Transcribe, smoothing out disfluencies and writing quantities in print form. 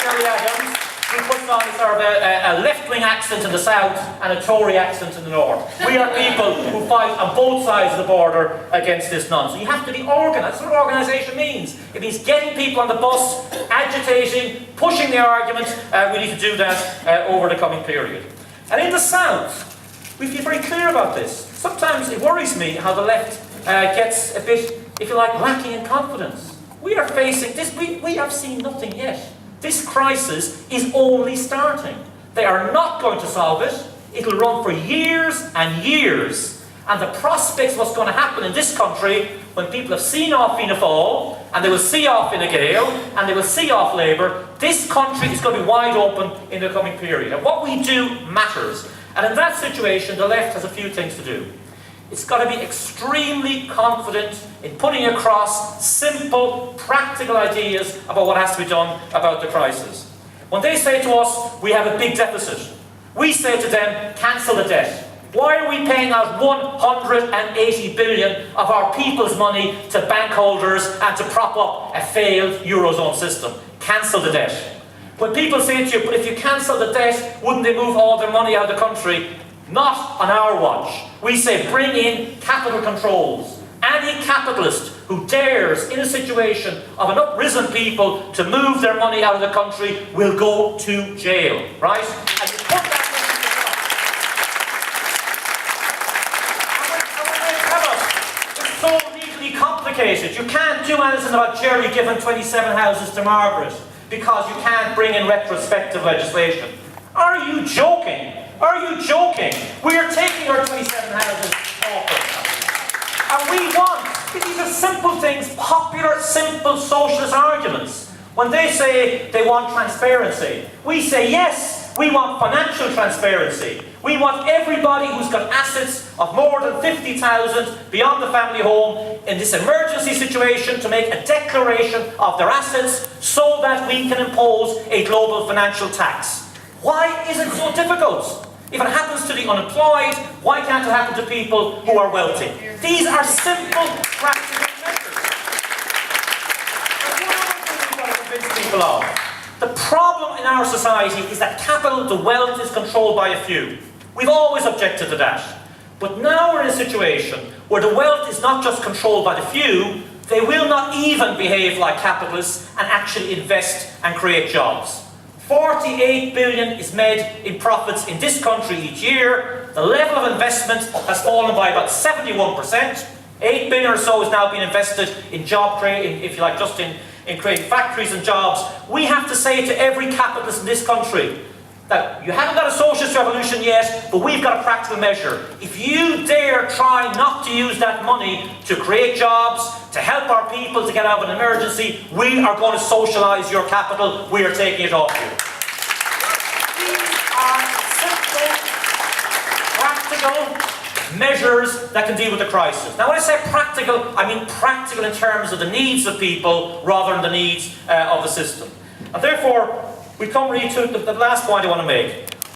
Gerry Adams, who puts on sort of a left-wing accent in the south and a Tory accent in the north. We are people who fight on both sides of the border against this nonsense. You have to be organised. That's what organisation means. It means getting people on the bus, agitating, pushing the argument. We need to do that over the coming period. And in the south, we feel very clear about this. Sometimes it worries me how the left gets a bit, if you like, lacking in confidence. We are facing this, we have seen nothing yet. This crisis is only starting. They are not going to solve it. It'll run for years and years. And the prospects of what's going to happen in this country, when people have seen off Fianna Fáil, and they will see off Fine Gael, and they will see off Labour, this country is going to be wide open in the coming period. And what we do matters. And in that situation, the left has a few things to do. It's got to be extremely confident in putting across simple, practical ideas about what has to be done about the crisis. When they say to us, we have a big deficit, we say to them, cancel the debt. Why are we paying out 180 billion of our people's money to bank holders and to prop up a failed Eurozone system? Cancel the debt. When people say to you, but if you cancel the debt, wouldn't they move all their money out of the country? Not on our watch. We say bring in capital controls. Any capitalist who dares, in a situation of an uprisen people, to move their money out of the country will go to jail, right? And you put that into the it's so legally complicated. You can't do anything about Gerry giving 27 houses to Margaret because you can't bring in retrospective legislation. Are you joking? Are you joking? We are taking our 27 houses off it. And we want, these are simple things, popular, simple socialist arguments. When they say they want transparency, we say yes, we want financial transparency. We want everybody who's got assets of more than 50,000 beyond the family home in this emergency situation to make a declaration of their assets so that we can impose a global financial tax. Why is it so difficult? If it happens to the unemployed, why can't it happen to people who are wealthy? These are simple, practical measures. And one other thing we've got to convince people of. The problem in our society is that capital, the wealth, is controlled by a few. We've always objected to that. But now we're in a situation where the wealth is not just controlled by the few, they will not even behave like capitalists and actually invest and create jobs. 48 billion is made in profits in this country each year. The level of investment has fallen by about 71%. 8 billion or so is now being invested in job creation, if you like, just in creating factories and jobs. We have to say to every capitalist in this country that you haven't got a socialist revolution yet, but we've got a practical measure. If you dare try not to use that money to create jobs, to help our people to get out of an emergency, we are going to socialise your capital. We are taking it off you. These are simple, practical measures that can deal with the crisis. Now when I say practical, I mean practical in terms of the needs of people rather than the needs of the system. And therefore, we come really to the last point I want to make.